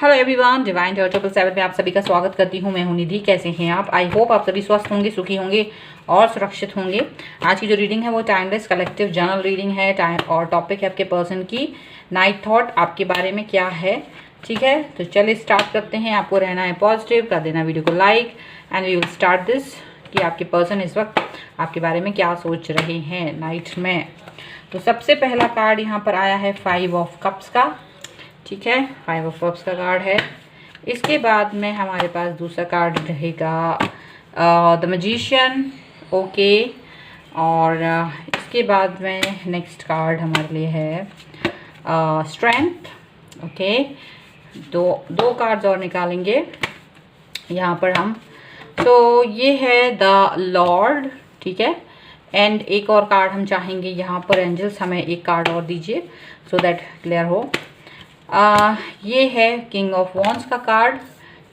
Hello everyone, divine Joy 777 में आप सभी का स्वागत करती हूँ। मैं हूँ निधि। कैसे हैं आप? आई होप आप सभी स्वस्थ होंगे, सुखी होंगे और सुरक्षित होंगे। आज की जो रीडिंग है वो टाइमलेस कलेक्टिव जर्नल रीडिंग है और टॉपिक है आपके पर्सन की नाइट थॉट आपके बारे में क्या है। ठीक है, तो चलिए स्टार्ट करते हैं। आपको रहना है पॉजिटिव, कर देना वीडियो को like and we will start this कि आपके पर्सन इस वक्त आपके बारे में क्या सोच रहे हैं नाइट में। तो सबसे पहला कार्ड यहाँ पर आया है 5 ऑफ कप्स का। ठीक है, 5 ऑफ कप्स का कार्ड है। इसके बाद में हमारे पास दूसरा कार्ड रहेगा द मैजिशियन। ओके, और इसके बाद में नेक्स्ट कार्ड हमारे लिए है स्ट्रेंथ। ओके, दो कार्ड्स और निकालेंगे यहाँ पर हम। तो ये है द लॉर्ड। ठीक है, एंड एक और कार्ड हम चाहेंगे यहाँ पर एंजल्स हमें एक कार्ड और दीजिए सो दैट क्लियर हो। ये है किंग ऑफ वॉन्ड्स का कार्ड।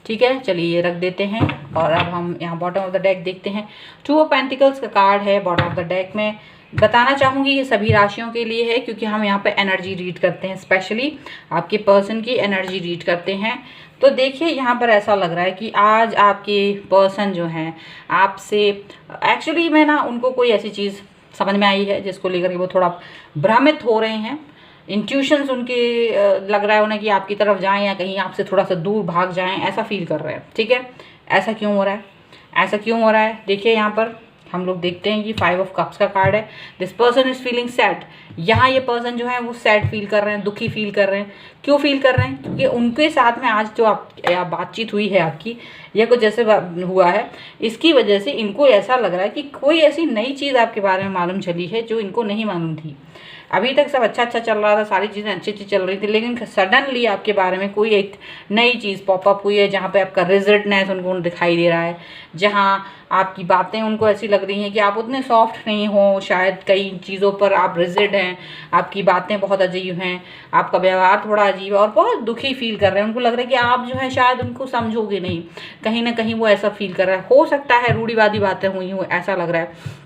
ठीक है, चलिए ये रख देते हैं। और अब हम यहाँ बॉटम ऑफ द डेक देखते हैं। 2 ऑफ पेंटिकल्स का कार्ड है बॉटम ऑफ द डेक में। बताना चाहूँगी ये सभी राशियों के लिए है क्योंकि हम यहाँ पे एनर्जी रीड करते हैं, स्पेशली आपके पर्सन की एनर्जी रीड करते हैं। तो देखिए यहाँ पर ऐसा लग रहा है कि आज आपके पर्सन जो हैं आपसे एक्चुअली मैं ना उनको कोई ऐसी चीज़ समझ में आई है जिसको लेकर के वो थोड़ा भ्रमित हो रहे हैं। इंट्यूशंस उनके लग रहा है उन्हें कि आपकी तरफ जाएं या कहीं आपसे थोड़ा सा दूर भाग जाएं, ऐसा फील कर रहे हैं। ठीक है, ऐसा क्यों हो रहा है? ऐसा क्यों हो रहा है? देखिए यहाँ पर हम लोग देखते हैं कि 5 ऑफ कप्स का कार्ड है। This person is feeling sad. यहाँ ये पर्सन जो है वो सैड फील कर रहे हैं, दुखी फील कर रहे हैं। क्यों फील कर रहे हैं? क्योंकि उनके साथ में आज जो बातचीत हुई है आपकी या कुछ जैसे हुआ है, इसकी वजह से इनको ऐसा लग रहा है कि कोई ऐसी नई चीज़ आपके बारे में मालूम चली है जो इनको नहीं मालूम थी। अभी तक सब अच्छा चल रहा था, सारी चीज़ें अच्छी चल रही थी, लेकिन सडनली आपके बारे में कोई एक नई चीज़ पॉपअप हुई है जहाँ पे आपका रिजल्टनेस उनको दिखाई दे रहा है, जहाँ आपकी बातें उनको ऐसी लग रही हैं कि आप उतने सॉफ्ट नहीं हो, शायद कई चीज़ों पर आप रिजिड हैं, आपकी बातें बहुत अजीब हैं, आपका व्यवहार थोड़ा अजीब है और बहुत दुखी फील कर रहे हैं। उनको लग रहा है कि आप जो है शायद उनको समझोगे नहीं, कहीं ना कहीं वो ऐसा फील कर रहा है। हो सकता है रूढ़िवादी बातें हुई हो, ऐसा लग रहा है।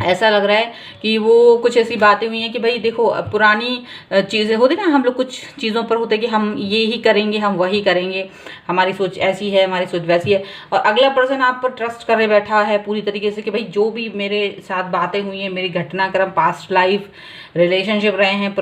ऐसा लग रहा है कि वो कुछ ऐसी बातें हुई हैं कि भाई देखो पुरानी चीज़ें होती ना, हम लोग कुछ चीज़ों पर होते कि हम ये ही करेंगे, हम वही करेंगे, हमारी सोच ऐसी है, हमारी सोच वैसी है, और अगला पर्सन आप पर ट्रस्ट करे बैठा है पूरी तरीके से कि भाई जो भी मेरे साथ बातें हुई हैं, मेरी घटनाक्रम, पास्ट लाइफ रिलेशनशिप रहे हैं,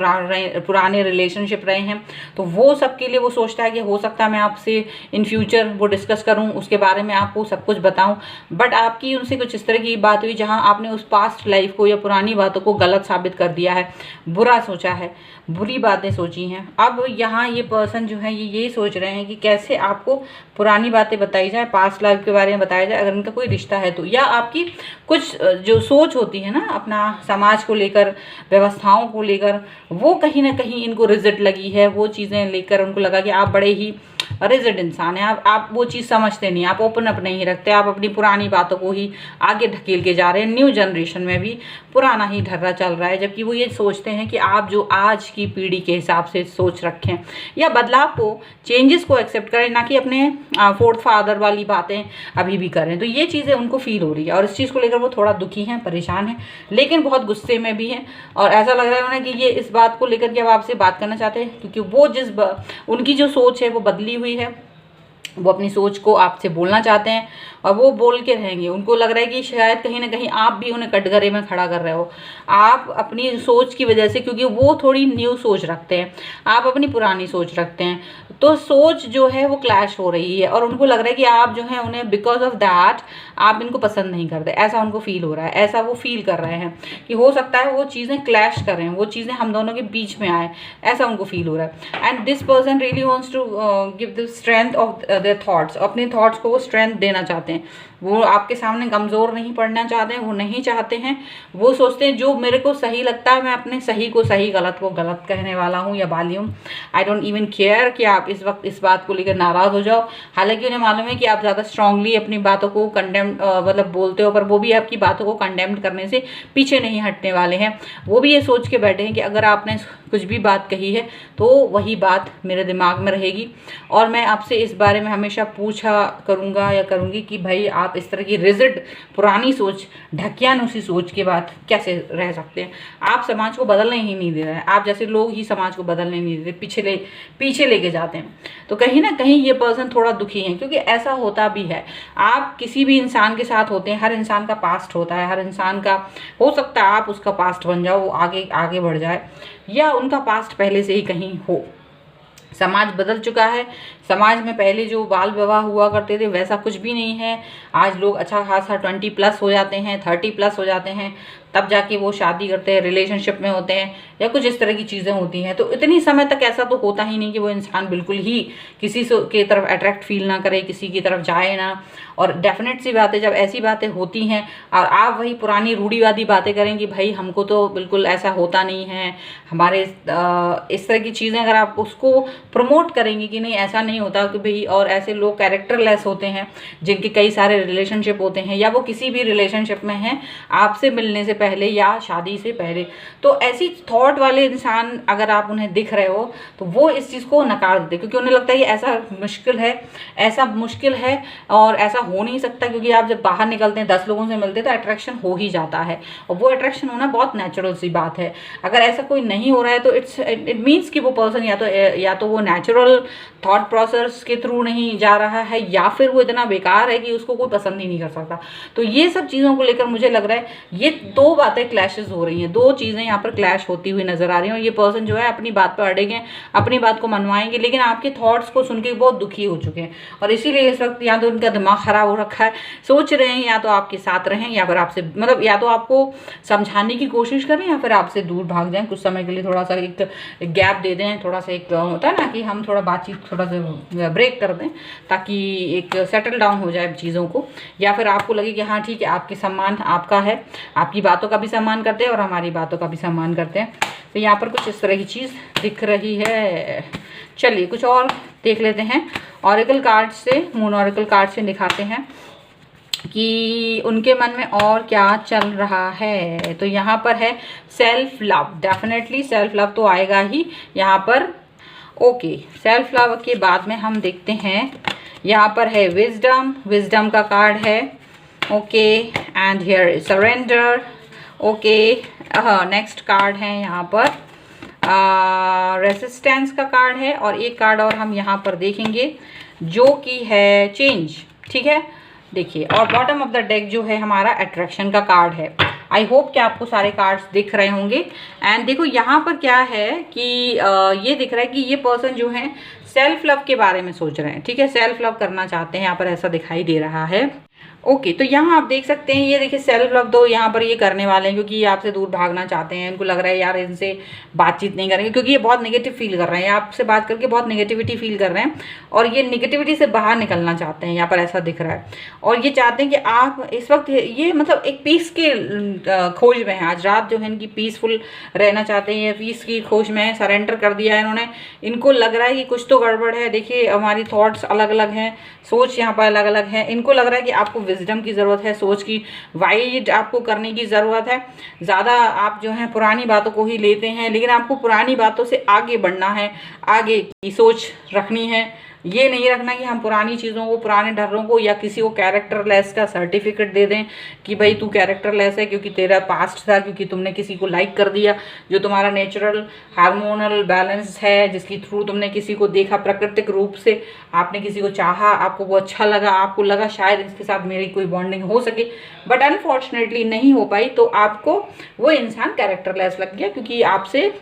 पुराने रिलेशनशिप रहे हैं, तो वो सब के लिए वो सोचता है कि हो सकता है मैं आपसे इन फ्यूचर वो डिस्कस करूं, उसके बारे में आपको सब कुछ बताऊं। बट आपकी उनसे कुछ इस तरह की बात हुई जहां आपने उस पास्ट लाइफ को या पुरानी बातों को गलत साबित कर दिया है, बुरा सोचा है, बुरी बातें सोची हैं। अब यहाँ ये पर्सन जो है ये सोच रहे हैं कि कैसे आपको पुरानी बातें बताई जाए, पास्ट लाइफ के बारे में बताया जाए, अगर इनका कोई रिश्ता है तो, या आपकी कुछ जो सोच होती है ना अपना समाज को लेकर, व्यवस्थाओं को लेकर, वो कहीं ना कहीं इनको रिजिड लगी है। वो चीज़ें लेकर उनको लगा कि आप बड़े ही रिजिड इंसान हैं, आप वो चीज़ समझते नहीं, आप ओपन अप नहीं रखते, आप अपनी पुरानी बातों को ही आगे ढकेल के जा रहे हैं। न्यू जनरेशन में भी पुराना ही ढर्रा चल रहा है, जबकि वो ये सोचते हैं कि आप जो आज की पीढ़ी के हिसाब से सोच रखें या बदलाव को, चेंजेस को एक्सेप्ट करें, ना कि अपने फोर्थ फादर वाली बातें अभी भी करें। तो ये चीज़ें उनको फील हो रही है और इस चीज़ को लेकर वो थोड़ा दुखी हैं, परेशान हैं, लेकिन बहुत गुस्से में भी हैं। और ऐसा लग रहा है उन्हें कि ये इस बात को लेकर के अब आपसे बात करना चाहते हैं क्योंकि वो उनकी जो सोच है वो बदली हुई है। वो अपनी सोच को आपसे बोलना चाहते हैं और वो बोल के रहेंगे। उनको लग रहा है कि शायद कहीं ना कहीं आप भी उन्हें कटघरे में खड़ा कर रहे हो, आप अपनी सोच की वजह से, क्योंकि वो थोड़ी न्यू सोच रखते हैं, आप अपनी पुरानी सोच रखते हैं, तो सोच जो है वो क्लैश हो रही है और उनको लग रहा है कि आप जो है उन्हें बिकॉज ऑफ दैट आप इनको पसंद नहीं करते। ऐसा उनको फील हो रहा है, ऐसा वो फील कर रहे हैं कि हो सकता है वो चीज़ें क्लैश कर रहे हैं, वो चीज़ें हम दोनों के बीच में आए, ऐसा उनको फील हो रहा है। And this person really wants to give the strength of their thoughts. अपने थॉट्स को वो स्ट्रेंथ देना चाहते हैं। वो आपके सामने कमज़ोर नहीं पड़ना चाहते हैं, वो नहीं चाहते हैं। वो सोचते हैं जो मेरे को सही लगता है मैं अपने सही को सही, गलत को गलत कहने वाला हूँ या वाली हूँ। आई डोंट इवन केयर कि आप इस वक्त इस बात को लेकर नाराज़ हो जाओ। हालांकि उन्हें मालूम है कि आप ज़्यादा स्ट्रांगली अपनी बातों को कंडेम मतलब बोलते हो, पर वो भी आपकी बातों को कंडेम करने से पीछे नहीं हटने वाले हैं। वो भी ये सोच के बैठे हैं कि अगर आपने कुछ भी बात कही है तो वही बात मेरे दिमाग में रहेगी और मैं आपसे इस बारे में हमेशा पूछा करूँगा या करूँगी कि भाई आप आप इस तरह की रिजिड पुरानी सोच, ढकियानुसी सोच के बाद कैसे रह सकते हैं? आप समाज को बदलने ही नहीं दे रहे हैं, आप जैसे लोग ही समाज को बदलने नहीं दे रहे, पीछे लेके जाते हैं। तो कहीं ना कहीं ये पर्सन थोड़ा दुखी है, क्योंकि ऐसा होता भी है। आप किसी भी इंसान के साथ होते हैं, हर इंसान का पास्ट होता है, हर इंसान का हो सकता है आप उसका पास्ट बन जाओ, वो आगे आगे बढ़ जाए, या उनका पास्ट पहले से ही कहीं हो। समाज बदल चुका है। समाज में पहले जो बाल विवाह हुआ करते थे वैसा कुछ भी नहीं है। आज लोग अच्छा खासा 20+ हो जाते हैं, 30+ हो जाते हैं, तब जाके वो शादी करते हैं, रिलेशनशिप में होते हैं, या कुछ इस तरह की चीज़ें होती हैं। तो इतनी समय तक ऐसा तो होता ही नहीं कि वो इंसान बिल्कुल ही किसी के तरफ अट्रैक्ट फील ना करे, किसी की तरफ जाए ना। और डेफिनेट सी बात है, जब ऐसी बातें होती हैं और आप वही पुरानी रूढ़िवादी बातें करें कि भाई हमको तो बिल्कुल ऐसा होता नहीं है, हमारे इस तरह की चीज़ें अगर आप उसको प्रमोट करेंगे कि नहीं ऐसा नहीं होता कि भाई, और ऐसे लोग कैरेक्टरलेस होते हैं जिनके कई सारे रिलेशनशिप होते हैं, या वो किसी भी रिलेशनशिप में हैं आपसे मिलने से पहले या शादी से पहले, तो ऐसी थॉट वाले इंसान अगर आप उन्हें दिख रहे हो तो वो इस चीज़ को नकार देते, क्योंकि उन्हें लगता है कि ऐसा मुश्किल है और ऐसा हो नहीं सकता, क्योंकि आप जब बाहर निकलते हैं 10 लोगों से मिलते हैं तो अट्रैक्शन हो ही जाता है, और वो अट्रैक्शन होना बहुत नेचुरल सी बात है। अगर ऐसा कोई नहीं हो रहा है तो इट मीन्स कि वो पर्सन या तो वो नेचुरल थॉट प्रोसेस के थ्रू नहीं जा रहा है, या फिर वो इतना बेकार है कि उसको कोई पसंद ही नहीं कर सकता। तो ये सब चीज़ों को लेकर मुझे लग रहा है ये दो बातें क्लैशेस हो रही हैं, दो चीज़ें यहाँ पर क्लैश होती हुई नजर आ रही हैं। और ये पर्सन जो है अपनी बात पर अड़ेंगे, अपनी बात को मनवाएंगे, लेकिन आपके थॉट्स को सुन के बहुत दुखी हो चुके हैं, और इसीलिए इस वक्त या तो उनका दिमाग खराब हो रखा है, सोच रहे हैं या तो आपके साथ रहें, या फिर आपसे मतलब या तो आपको समझाने की कोशिश करें, या फिर आपसे दूर भाग जाएं कुछ समय के लिए, थोड़ा सा एक गैप दे दें, थोड़ा सा एक होता है ना कि हम थोड़ा बातचीत थोड़ा सा ब्रेक कर दें, ताकि एक सेटल डाउन हो जाए चीज़ों को। या फिर आपको लगे कि हाँ ठीक है, आपकी सम्मान आपका है, आपकी बातों का भी सम्मान करते हैं और हमारी बातों का भी सम्मान करते हैं। तो यहाँ पर कुछ इस तरह की चीज़ दिख रही है। चलिए कुछ और देख लेते हैं। ऑरेकल कार्ड से, मून ऑरेकल कार्ड से दिखाते हैं कि उनके मन में और क्या चल रहा है। तो यहाँ पर है self love, definitely self love तो आएगा ही यहाँ पर। ओके, सेल्फ लव के बाद में हम देखते हैं यहाँ पर है विजडम, विजडम का कार्ड है। Okay, and here is surrender. Okay, next card है यहाँ पर रेसिस्टेंस का कार्ड है, और एक कार्ड और हम यहाँ पर देखेंगे जो कि है चेंज। ठीक है, देखिए, और बॉटम ऑफ द डेक जो है हमारा अट्रैक्शन का कार्ड है। आई होप कि आपको सारे कार्ड्स दिख रहे होंगे। एंड देखो यहाँ पर क्या है कि ये दिख रहा है कि ये पर्सन जो है सेल्फ लव के बारे में सोच रहे हैं। ठीक है, सेल्फ लव करना चाहते हैं, यहाँ पर ऐसा दिखाई दे रहा है। ओके, तो यहाँ आप देख सकते हैं, ये देखिए सेल्फ लव तो यहाँ पर ये करने वाले हैं, क्योंकि ये आपसे दूर भागना चाहते हैं। इनको लग रहा है यार इनसे बातचीत नहीं करेंगे, क्योंकि ये बहुत नेगेटिव फील कर रहे हैं, आपसे बात करके बहुत नेगेटिविटी फील कर रहे हैं, और ये नेगेटिविटी से बाहर निकलना चाहते हैं, यहाँ पर ऐसा दिख रहा है। और ये चाहते हैं कि आप इस वक्त ये मतलब एक पीस के खोज में है। आज रात जो है इनकी पीसफुल रहना चाहते हैं, पीस की खोज में सरेंडर कर दिया है इन्होंने। इनको लग रहा है कि कुछ तो गड़बड़ है। देखिए हमारी थॉट्स अलग अलग हैं, सोच यहाँ पर अलग अलग है। इनको लग रहा है कि आपको विजडम की ज़रूरत है, सोच की वाइड आपको करने की ज़रूरत है। ज़्यादा आप जो है पुरानी बातों को ही लेते हैं, लेकिन आपको पुरानी बातों से आगे बढ़ना है, आगे की सोच रखनी है। ये नहीं रखना कि हम पुरानी चीज़ों को, पुराने डरों को, या किसी को कैरेक्टरलेस का सर्टिफिकेट दे दें कि भाई तू कैरेक्टरलेस है क्योंकि तेरा पास्ट था, क्योंकि तुमने किसी को लाइक कर दिया। जो तुम्हारा नेचुरल हार्मोनल बैलेंस है, जिसकी थ्रू तुमने किसी को देखा, प्राकृतिक रूप से आपने किसी को चाहा, आपको वो अच्छा लगा, आपको लगा शायद इसके साथ मेरी कोई बॉन्डिंग हो सके, बट अनफॉर्चुनेटली नहीं हो पाई, तो आपको वो इंसान कैरेक्टरलेस लग गया, क्योंकि आपसे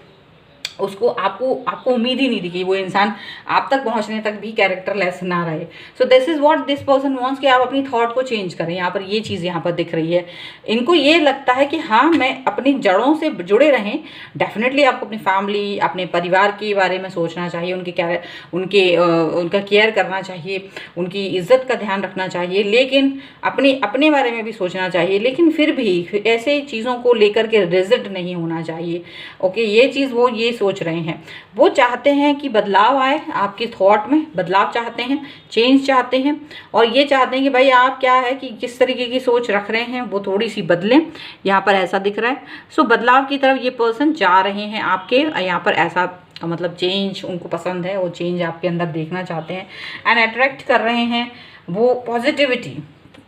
उसको आपको उम्मीद ही नहीं थी कि वो इंसान आप तक पहुंचने तक भी कैरेक्टरलेस ना रहे। So this is what this person wants कि आप अपनी थॉट को चेंज करें। यहाँ पर ये चीज़ यहाँ पर दिख रही है। इनको ये लगता है कि हाँ मैं अपनी जड़ों से जुड़े रहें। डेफिनेटली आपको अपनी फैमिली, अपने परिवार के बारे में सोचना चाहिए, उनका केयर करना चाहिए, उनकी इज्जत का ध्यान रखना चाहिए, लेकिन अपने बारे में भी सोचना चाहिए, लेकिन फिर भी ऐसे चीज़ों को लेकर के रिजिड नहीं होना चाहिए। ओके, ये चीज़ वो ये सोच रहे हैं। वो चाहते हैं कि बदलाव आए आपकी थॉट में, बदलाव चाहते हैं, चेंज चाहते हैं, और ये चाहते हैं कि भाई आप क्या है कि किस तरीके की सोच रख रहे हैं वो थोड़ी सी बदलें। यहाँ पर ऐसा दिख रहा है। सो बदलाव की तरफ ये पर्सन जा रहे हैं आपके। यहाँ पर ऐसा मतलब चेंज उनको पसंद है, वो चेंज आपके अंदर देखना चाहते हैं, एंड अट्रैक्ट कर रहे हैं वो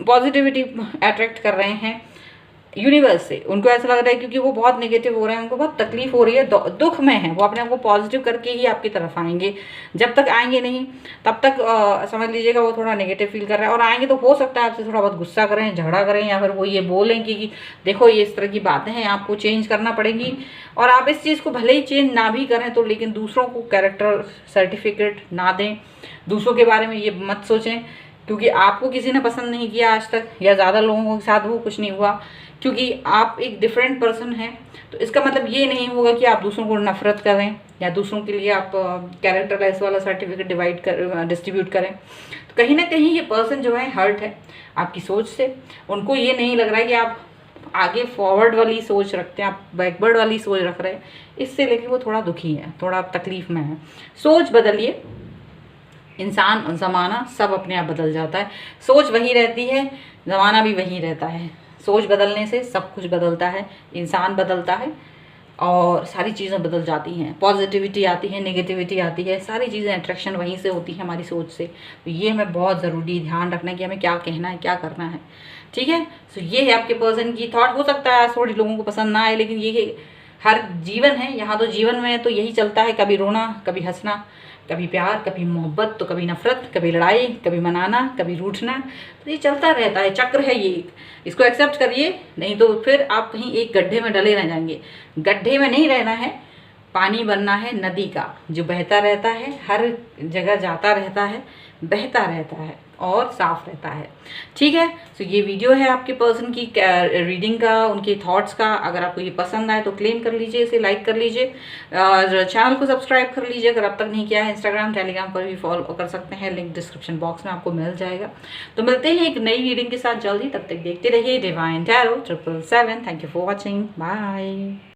पॉजिटिविटी अट्रैक्ट कर रहे हैं यूनिवर्स से। उनको ऐसा लग रहा है क्योंकि वो बहुत नेगेटिव हो रहे हैं, उनको बहुत तकलीफ हो रही है, दुख में है, वो अपने आप को पॉजिटिव करके ही आपकी तरफ आएंगे। जब तक आएंगे नहीं तब तक समझ लीजिएगा वो थोड़ा नेगेटिव फील कर रहा है, और आएंगे तो हो सकता है आपसे थोड़ा बहुत गुस्सा करें, झगड़ा करें, या फिर वो ये बोलें कि देखो ये इस तरह की बातें हैं, आपको चेंज करना पड़ेगी। और आप इस चीज़ को भले ही चेंज ना भी करें तो, लेकिन दूसरों को कैरेक्टर सर्टिफिकेट ना दें, दूसरों के बारे में ये मत सोचें, क्योंकि आपको किसी ने पसंद नहीं किया आज तक, या ज़्यादा लोगों के साथ वो कुछ नहीं हुआ, क्योंकि आप एक डिफरेंट पर्सन हैं। तो इसका मतलब ये नहीं होगा कि आप दूसरों को नफरत करें या दूसरों के लिए आप कैरेक्टरलेस वाला सर्टिफिकेट डिस्ट्रीब्यूट करें। तो कहीं ना कहीं ये पर्सन जो है हर्ट है आपकी सोच से। उनको ये नहीं लग रहा है कि आप आगे फॉरवर्ड वाली सोच रखते हैं, आप बैकवर्ड वाली सोच रख रहे हैं, इससे लेके वो थोड़ा दुखी है, थोड़ा तकलीफ में है। सोच बदलिए। इंसान ज़माना सब अपने आप बदल जाता है, सोच वही रहती है, ज़माना भी वही रहता है। सोच बदलने से सब कुछ बदलता है, इंसान बदलता है और सारी चीज़ें बदल जाती हैं। पॉजिटिविटी आती है, नेगेटिविटी आती है, सारी चीज़ें अट्रैक्शन वहीं से होती है हमारी सोच से। तो ये हमें बहुत ज़रूरी ध्यान रखना है कि हमें क्या कहना है, क्या करना है। ठीक है, तो ये है आपके पर्सन की थॉट। हो सकता है थोड़ी लोगों को पसंद ना आए, लेकिन ये हर जीवन है, यहाँ तो जीवन में तो यही चलता है, कभी रोना, कभी हंसना, कभी प्यार, कभी मोहब्बत, तो कभी नफरत, कभी लड़ाई, कभी मनाना, कभी रूठना। तो ये चलता रहता है, चक्र है ये। इसको एक्सेप्ट करिए, नहीं तो फिर आप कहीं एक गड्ढे में डले रह जाएंगे। गड्ढे में नहीं रहना है, पानी बनना है नदी का, जो बहता रहता है, हर जगह जाता रहता है, बहता रहता है और साफ रहता है। ठीक है, तो ये वीडियो है आपके पर्सन की रीडिंग का, उनके थॉट्स का। अगर आपको ये पसंद आए तो क्लेम कर लीजिए, इसे लाइक कर लीजिए, और चैनल को सब्सक्राइब कर लीजिए अगर अब तक नहीं किया है। इंस्टाग्राम, टेलीग्राम पर भी फॉलो कर सकते हैं, लिंक डिस्क्रिप्शन बॉक्स में आपको मिल जाएगा। तो मिलते हैं एक नई रीडिंग के साथ जल्दी, तब तक देखते रहिए divine tarot 777। Thank you for watching, bye.